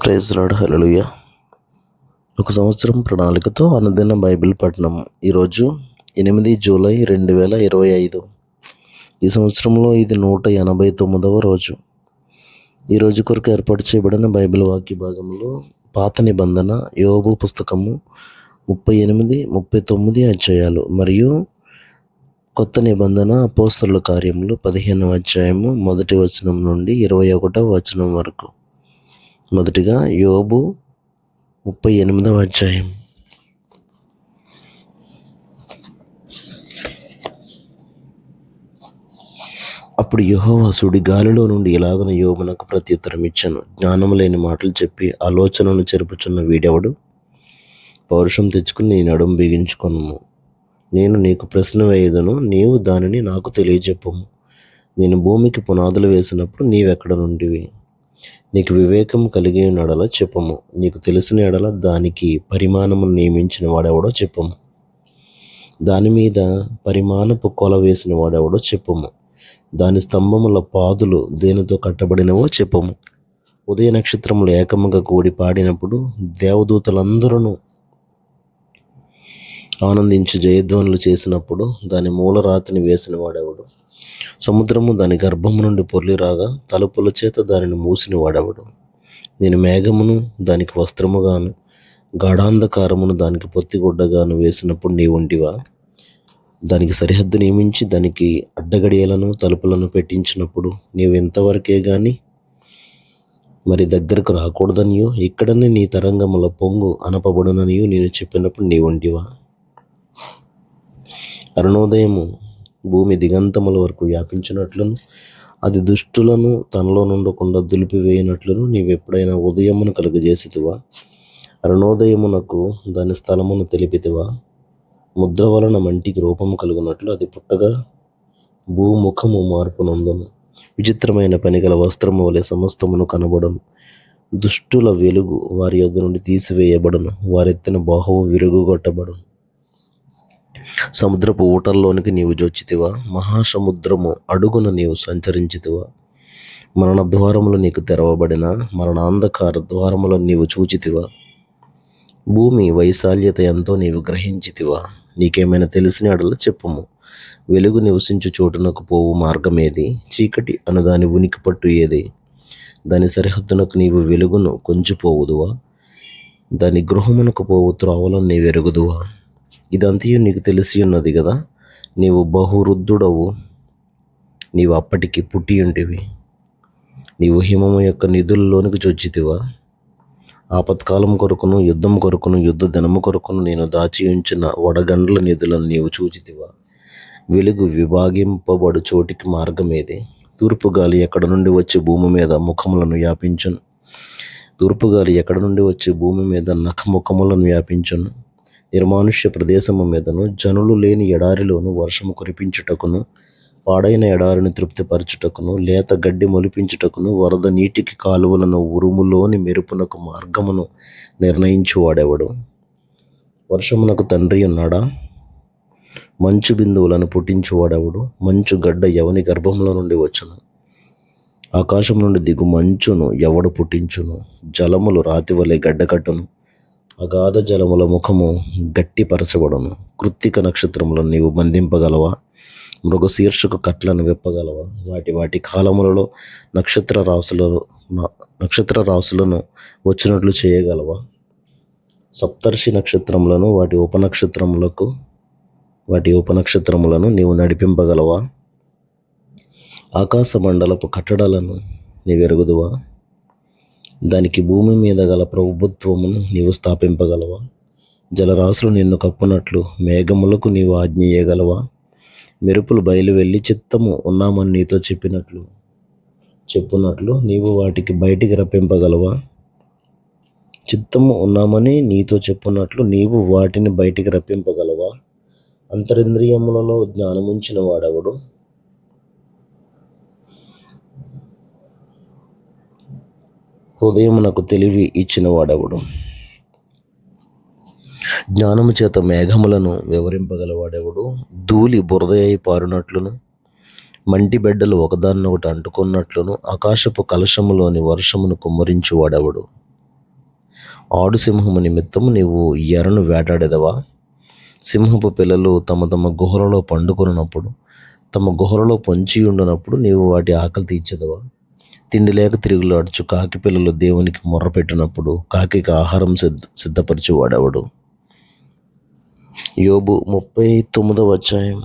Praise lord. హల్లెలూయా. ఒక సంవత్సరం ప్రణాళికతో అనుదిన బైబిల్ పఠనం. ఈరోజు 8 జూలై 2025. ఈ సంవత్సరంలో ఇది 189వ రోజు. ఈ రోజు కొరకు ఏర్పాటు చేయబడిన బైబిల్ వాక్య భాగంలో పాత నిబంధన యోబు పుస్తకము 38, 39 అధ్యాయాలు మరియు కొత్త నిబంధన అపోస్తలుల కార్యములు 15వ అధ్యాయము 1వ వచనం నుండి 21వ వచనం వరకు. మొదటిగా యోబు 38వ అధ్యాయం. అప్పుడు యెహోవా సుడి గాలిలో నుండి ఇలాగన యోబునకు ప్రత్యుత్తరం ఇచ్చాను. జ్ఞానము లేని మాటలు చెప్పి ఆలోచనను చెరుపుచున్న వీడెవడు? పౌరుషం తెచ్చుకుని నీ నడుము బిగించుకొనుము. నేను నీకు ప్రశ్న వేయదును, నీవు దానిని నాకు తెలియజెప్పుము. నేను భూమికి పునాదులు వేసినప్పుడు నీవెక్కడ నుండివి? నీకు వివేకం కలిగి ఎడల చెప్పుము. నీకు తెలిసిన ఎడల దానికి పరిమాణము నియమించిన వాడెవడో చెప్పుము. దాని మీద పరిమాణపు కొల వేసిన వాడెవడో చెప్పుము. దాని స్తంభముల పాదులు దేనితో కట్టబడినవో చెప్పుము. ఉదయ నక్షత్రములు ఏకముగా కూడి పాడినప్పుడు దేవదూతలందరూ ఆనందించి జయధ్వనులు చేసినప్పుడు దాని మూలరాతిని వేసిన వాడెవడు? సముద్రము దాని గర్భము నుండి పొర్లి రాగా తలుపుల చేత దానిని మూసిన వాడెవడు? నేను మేఘమును దానికి వస్త్రముగాను గాఢాంధకారమును దానికి పొత్తిగుడ్డగాను వేసినప్పుడు నీ ఉండివా? దానికి సరిహద్దు నియమించి దానికి అడ్డగడియలను తలుపులను పెట్టించినప్పుడు నీవు ఎంతవరకే గాని మరి దగ్గరకు రాకూడదనియో ఇక్కడనే నీ తరంగముల పొంగు అనపబడుననియో నేను చెప్పినప్పుడు నీ ఉండివా? అరుణోదయము భూమి దిగంతముల వరకు వ్యాపించినట్లును అది దుష్టులను తనలో నుండకుండా దులిపివేయనట్లును నీవెప్పుడైనా ఉదయమును కలుగజేసితివా? అరుణోదయమునకు దాని స్థలమును తెలిపితివా? ముద్ర వలన మంటికి రూపము కలుగునట్లు అది పుట్టగా భూముఖము మార్పు నొందును. విచిత్రమైన పనిగల వస్త్రము వలె సమస్తమును కనబడను. దుష్టుల వెలుగు వారి యొద్ద నుండి తీసివేయబడను. వారెత్తిన బాహువు విరుగుగొట్టబడును. సముద్రపు ఊటల్లోనికి నీవు జొచ్చితివా? మహాసముద్రము అడుగున నీవు సంచరించితివా? మరణ ద్వారములు నీకు తెరవబడిన మరణాంధకార ద్వారములను నీవు చూచితివా? భూమి వైశాల్యత ఎంతో నీవు గ్రహించితివా? నీకేమైనా తెలిసిన ఎడల చెప్పుము. వెలుగు నివసించు చోటునకు పోవు మార్గమేది? చీకటి అను దాని ఉనికి పట్టు ఏది? దాని సరిహద్దునకు నీవు వెలుగును కొంచిపోవుదువా? దాని గృహమునకు పోవు త్రోవలను నీవెరుగుదువా? ఇదంతయు నీకు తెలిసి ఉన్నది కదా. నీవు బహువృద్ధుడవు, నీవు అప్పటికి పుట్టి ఉంటివి. నీవు హిమము యొక్క నిధుల్లోనికి చొచ్చితివా? ఆపత్కాలం కొరకును యుద్ధం కొరకును యుద్ధ దినము కొరకును నేను దాచి ఉంచిన వడగండ్ల నిధులను నీవు చూచితివా? వెలుగు విభాగింపబడు చోటికి మార్గమేది? తూర్పుగాలి ఎక్కడ నుండి వచ్చి భూమి మీద ముఖములను వ్యాపించును? తూర్పుగాలి ఎక్కడ నుండి వచ్చి భూమి మీద నఖముఖములను వ్యాపించును? నిర్మానుష్య ప్రదేశము మీదను జనులు లేని ఎడారిలోను వర్షము కురిపించుటకును పాడైన ఎడారిని తృప్తిపరచుటకును లేత గడ్డి మొలిపించుటకును వరద నీటికి కాలువలను ఉరుములోని మెరుపునకు మార్గమును నిర్ణయించువాడెవడు? వర్షమునకు తండ్రి ఉన్నాడా? మంచు బిందువులను పుట్టించువాడెవడు? మంచు గడ్డ ఎవని గర్భంలో నుండి వచ్చును? ఆకాశం నుండి దిగు మంచును ఎవడు పుట్టించును? జలములు రాతి వలె గడ్డకట్టును. అగాధ జలముల ముఖము గట్టిపరచబడును. కృత్తిక నక్షత్రములను నీవు బంధింపగలవా? మృగశీర్షకు కట్లను విప్పగలవా? వాటి కాలములలో నక్షత్ర రాసులను వచ్చినట్లు చేయగలవా? సప్తర్షి నక్షత్రములను వాటి ఉపనక్షత్రములను నీవు నడిపింపగలవా? ఆకాశ మండలపు కట్టడాలను నీవెరుగుదువా? దానికి భూమి మీద గల ప్రభుత్వమును నీవు స్థాపింపగలవా? జలరాశులు నిన్ను కప్పునట్లు మేఘములకు నీవు ఆజ్ఞేయగలవా? మెరుపులు బయలు వెళ్ళి చిత్తము ఉన్నామని నీతో చెప్పునట్లు నీవు వాటికి బయటికి రప్పింపగలవా? చిత్తము ఉన్నామని నీతో చెప్పునట్లు నీవు వాటిని బయటికి రప్పింపగలవా? అంతరింద్రియములలో జ్ఞానముంచిన వాడెవడు? హృదయమునకు తెలివి ఇచ్చిన వాడెవడు? జ్ఞానము చేత మేఘములను వివరింపగలవాడెవడు? ధూళి బురద అయి పారునట్లును మంటి బిడ్డలు ఒకదాన్నొకటి అంటుకున్నట్లును ఆకాశపు కలశములోని వర్షమును కుమ్మరించువాడెవడు? ఆడు సింహము నిమిత్తము నీవు ఎరను వేటాడెదవా? సింహపు పిల్లలు తమ తమ గుహలలో పండుకొనున్నప్పుడు, తమ గుహలలో పొంచి ఉండునప్పుడు నీవు వాటి ఆకలి తీర్చెదవా? తిండి లేక తిరుగులాడుచు కాకి పిల్లలు దేవునికి మొర్ర పెట్టినప్పుడు కాకికి ఆహారం సిద్ధపరిచి వాడెవడు? యోబు 39వ అధ్యాయం.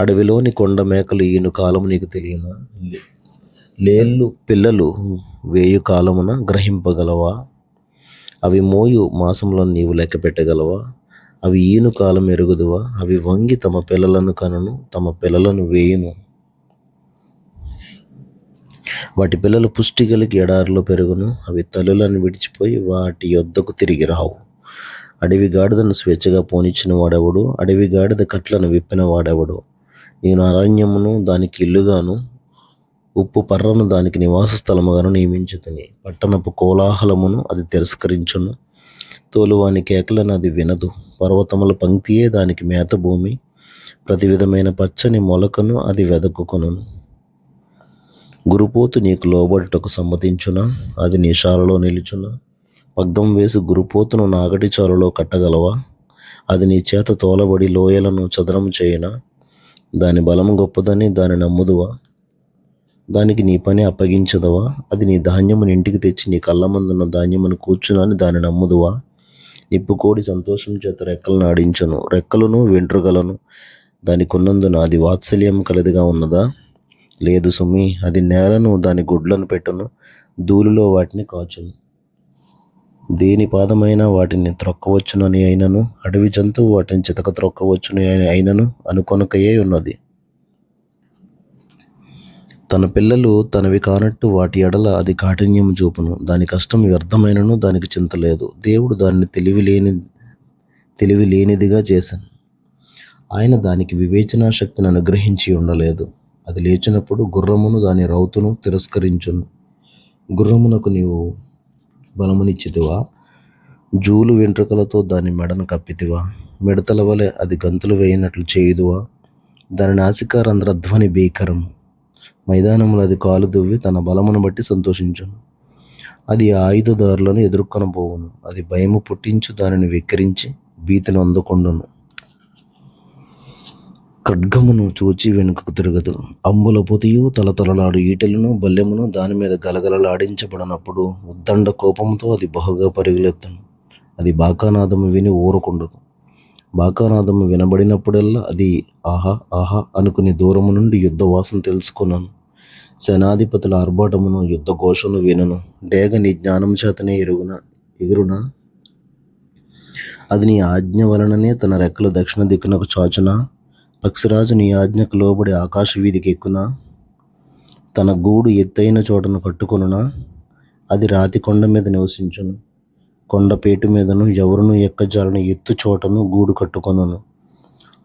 అడవిలోని కొండ మేకలు ఈను కాలము నీకు తెలియనా? లేళ్ళు పిల్లలు వేయు కాలమున గ్రహింపగలవా? అవి మోయు మాసంలో నీవు లెక్క పెట్టగలవా? అవి ఈను కాలం ఎరుగుదువా? అవి వంగి తమ పిల్లలను కనును, తమ పిల్లలను వేయును. వాటి పిల్లలు పుష్టి కలిగి ఎడారిలో పెరుగును. అవి తల్లులను విడిచిపోయి వాటి యొద్దకు తిరిగి రావు. అడవి గాడిదను స్వేచ్ఛగా పోనిచ్చిన వాడెవడు? అడవి గాడిద కట్లను విప్పిన వాడెవడు? నేను అరణ్యమును దానికి ఇల్లుగాను, ఉప్పు పర్రను దానికి నివాస స్థలముగాను నియమించుతుని. పట్టణపు కోలాహలమును అది తిరస్కరించును, తోలువాని కేకలను అది వినదు. పర్వతముల పంక్తియే దానికి మేత భూమి, ప్రతి విధమైన పచ్చని మొలకను అది వెదకుకొనును. గురుపోతు నీకు లోబడుటకు సమ్మతించునా? అది నీ శాలలో నిలుచునా? పగ్గం వేసి గురుపోతును నాగటి చాలులో కట్టగలవా? అది నీ చేత తోలబడి లోయలను చదరము చేయునా? దాని బలము గొప్పదని దాని నమ్ముదువా? దానికి నీ పని అప్పగించదవా? అది నీ ధాన్యమును ఇంటికి తెచ్చి నీ కళ్ళ మందున్న ధాన్యమును కూర్చునని దాని నమ్ముదువా? నిప్పుకోడి సంతోషం చేత రెక్కలను ఆడించును, రెక్కలను వెంట్రుకలను దానికున్నందున అది వాత్సల్యం కలదిగా ఉన్నదా? లేదు సుమి. అది నేలను దాని గుడ్లను పెట్టును, ధూళిలో వాటిని కాచును. దేని పాదమైనా వాటిని త్రొక్కవచ్చునని అయినను, అడవి జంతువు వాటిని చితక త్రొక్కవచ్చును అయినను అనుకొనకయే ఉన్నది. తన పిల్లలు తనవి కానట్టు వాటి ఎడల అది కాఠిన్యము చూపును. దాని కష్టం వ్యర్థమైనను దానికి చింత లేదు. దేవుడు దానిని తెలివి లేనిదిగా చేశాను. ఆయన దానికి వివేచనా శక్తిని అనుగ్రహించి ఉండలేదు. అది లేచినప్పుడు గుర్రమును దాని రౌతును తిరస్కరించును. గుర్రమునకు నీవు బలమునిచ్చితివా? జూలు వెంట్రుకలతో దాని మెడను కప్పితివా? మిడతల వలె అది గంతులు వేయినట్లు చేయుదువా? దాని నాసికారంధ్రధ్వని భీకరం. మైదానములు అది కాలు దువ్వి తన బలమును బట్టి సంతోషించును. అది ఆయుధదారులను ఎదుర్కొనబోవును. అది భయము పుట్టించు దానిని వెక్కిరించి భీతిని అందుకొండును. ఖడ్గమును చూచి వెనుకకు తిరగదు. అంబుల పొతియు తలతలలాడు ఈటెలను బల్లెమును దాని మీద గలగలలాడించబడినప్పుడు ఉద్దండ కోపంతో అది బహుగా పరుగులెత్తును. అది బాకానాదము విని ఊరకుండదు. బాకానాదము వినబడినప్పుడల్లా అది ఆహా ఆహా అనుకుని దూరము నుండి యుద్ధ వాసన తెలుసుకున్నాను. సేనాధిపతుల ఆర్భాటమును యుద్ధ ఘోషను వినను. డేగ నీ జ్ఞానం చేతనే ఎగురునా? అది నీ ఆజ్ఞ వలననే తన రెక్కలు దక్షిణ దిక్కునకు చాచునా? పక్షిరాజు నీ ఆజ్ఞకు లోబడి ఆకాశ వీధికి ఎక్కునా? తన గూడు ఎత్తైన చోటను కట్టుకొనునా? అది రాతి కొండ మీద నివసించును. కొండపేటు మీదను ఎవరును ఎక్కజాలని ఎత్తు చోటను గూడు కట్టుకొనును.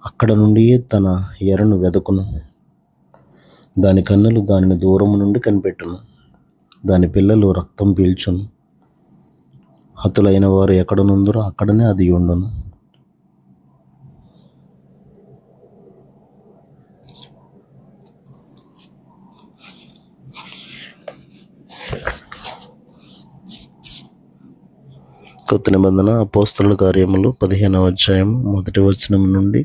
అక్కడ నుండియే తన ఎరను వెదకును. దాని కన్నులు దానిని దూరము నుండి కనిపెట్టును. దాని పిల్లలు రక్తం పీల్చును. హతులైన వారు ఎక్కడనుందరో అక్కడనే అది ఉండును. కొత్త నిబంధన అపోస్తలుల కార్యములు 15వ అధ్యాయం 1వ వచనం నుండి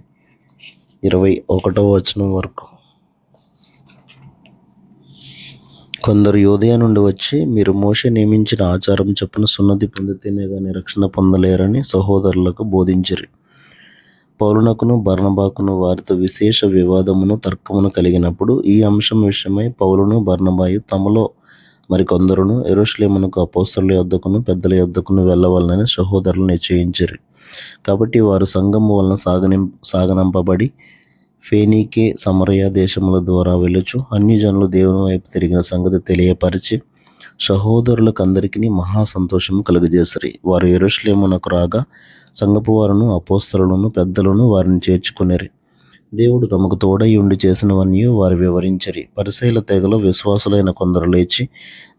21వ వచనం వరకు. కొందరు యూదయ నుండి వచ్చి, మీరు మోషే నియమించిన ఆచారం చొప్పున సున్నతి పొందితేనే గాని రక్షణ పొందలేరని సహోదరులకు బోధించిరి. పౌలునకును బర్నబాకును వారితో విశేష వివాదమును తర్కమును కలిగినప్పుడు ఈ అంశం విషయమై పౌలును బర్నబాయు తమలో మరికొందరును యెరూషలేమునకు అపోస్తలుల యొద్దకును పెద్దల యొద్దకును వెళ్ళవలనని సహోదరులు నిశ్చయించిరి. కాబట్టి వారు సంఘము వలన సాగనంపబడి ఫేనీకే సమరయ దేశముల ద్వారా వెళ్ళుచు అన్యజనులు దేవుని వైపు తిరిగిన సంగతి తెలియపరిచి సహోదరులకు అందరికీ మహా సంతోషము కలుగజేసిరి. వారు యెరూషలేమునకు రాగా సంఘపు వారును అపోస్తలులను పెద్దలను వారిని చేర్చుకునిరి. దేవుడు తమకు తోడై ఉండి చేసినవన్నీ వారు వివరించిరి. పరిసయ్యుల తెగలో విశ్వాసులైన కొందరు లేచి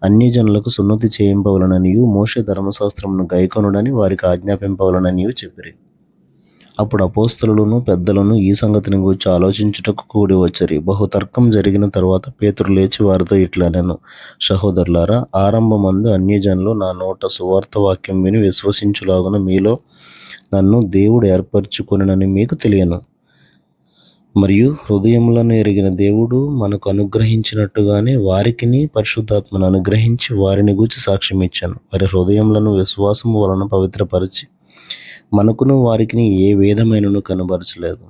అన్యజనులకు సున్నతి చేయింపవలననియు మోషే ధర్మశాస్త్రమును గైకొనుడని వారికి ఆజ్ఞాపింపవలననియు చెప్పిరి. అప్పుడు అపోస్తలులను పెద్దలను ఈ సంగతిని గురించి ఆలోచించుటకు కూడి వచ్చరి. బహుతర్కం జరిగిన తరువాత పేతురు లేచి వారితో ఇట్లనెను, సహోదరులారా, ఆరంభమందు అన్యజనులు నా నోట సువార్త వాక్యం విని విశ్వసించులాగున మీలో నన్ను దేవుడు ఏర్పరచుకొనెనని మీకు తెలియను. మరియు హృదయములను ఎరిగిన దేవుడు మనకు అనుగ్రహించినట్టుగానే వారికిని పరిశుద్ధాత్మను అనుగ్రహించి వారిని గూర్చి సాక్ష్యం ఇచ్చాను. వారి హృదయములను విశ్వాసము వలన పవిత్రపరిచి మనకును వారికిని ఏ విధమైనను కనబరచలేదు.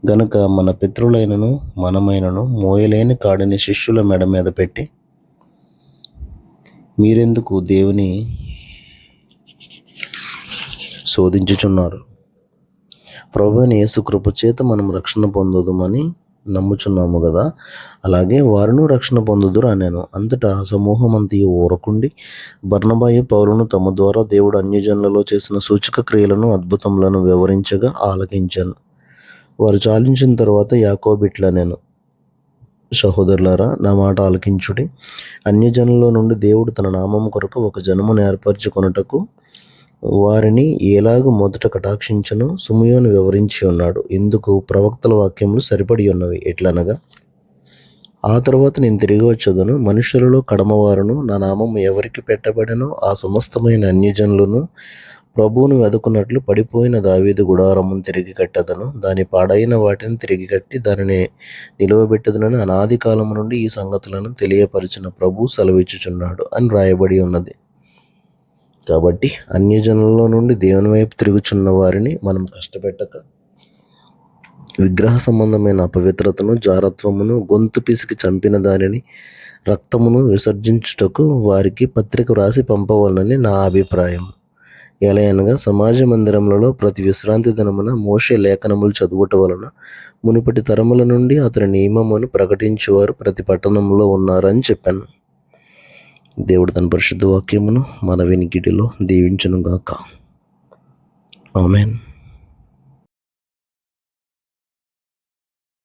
గనుక మన పితరులైనను మనమైనను మోయలేని కాడిని శిష్యుల మెడ మీద పెట్టి మీరెందుకు దేవుని శోధించుచున్నారు? ప్రభువైన యేసు కృప చేత మనం రక్షణ పొందుదుమని నమ్ముచున్నాము కదా, అలాగే వారును రక్షణ పొందుదురు అనేను. అంతటా సమూహమంతయు ఊరకుండి బర్నబాయు పౌలును తమ ద్వారా దేవుడు అన్యజనులలో చేసిన సూచక క్రియలను అద్భుతములను వివరించగా ఆలకించాను. వారు చాలించిన తర్వాత యాకోబు ఇట్లనెను, సహోదరులారా, నా మాట ఆలకించుడి. అన్యజనుల నుండి దేవుడు తన నామము కొరకు ఒక జనమును ఏర్పరచుకొనుటకు వారిని ఎలాగూ మొదట కటాక్షించను సిమియోను వివరించి ఉన్నాడు. ఇందుకు ప్రవక్తల వాక్యములు సరిపడి ఉన్నవి. ఎట్లనగా, ఆ తరువాత నేను తిరిగి వచ్చేదను, మనుషులలో కడమవారును నా నామము ఎవరికి పెట్టబడెనో ఆ సమస్తమైన అన్యజనులను ప్రభువును వెదుకున్నట్లు పడిపోయిన దావీదు గుడారమును తిరిగి కట్టెదను, దాని పాడైన వాటిని తిరిగి కట్టి దానిని నిలువబెట్టెదనని అనాది కాలము నుండి ఈ సంగతులను తెలియపరిచిన ప్రభువు సెలవిచ్చుచున్నాడు అని రాయబడి ఉన్నది. కాబట్టి అన్యజనుల నుండి దేవుని వైపు తిరుగుచున్న వారిని మనం కష్టపెట్టక విగ్రహ సంబంధమైన అపవిత్రతను, జారత్వమును, గొంతు పిసికి చంపిన దానిని, రక్తమును విసర్జించుటకు వారికి పత్రిక వ్రాసి పంపవలనని నా అభిప్రాయం. ఎలయనగా సమాజ మందిరములలో ప్రతి విశ్రాంతి దినమున మోషే లేఖనములు చదువుట వలన మునుపటి తరముల నుండి అతని నియమమును ప్రకటించువారు ప్రతి పట్టణంలో ఉన్నారని చెప్పాను. దేవుడు తన పరిశుద్ధ వాక్యమును మన వినికిడిలో దీవించునుగాక. ఆమేన్.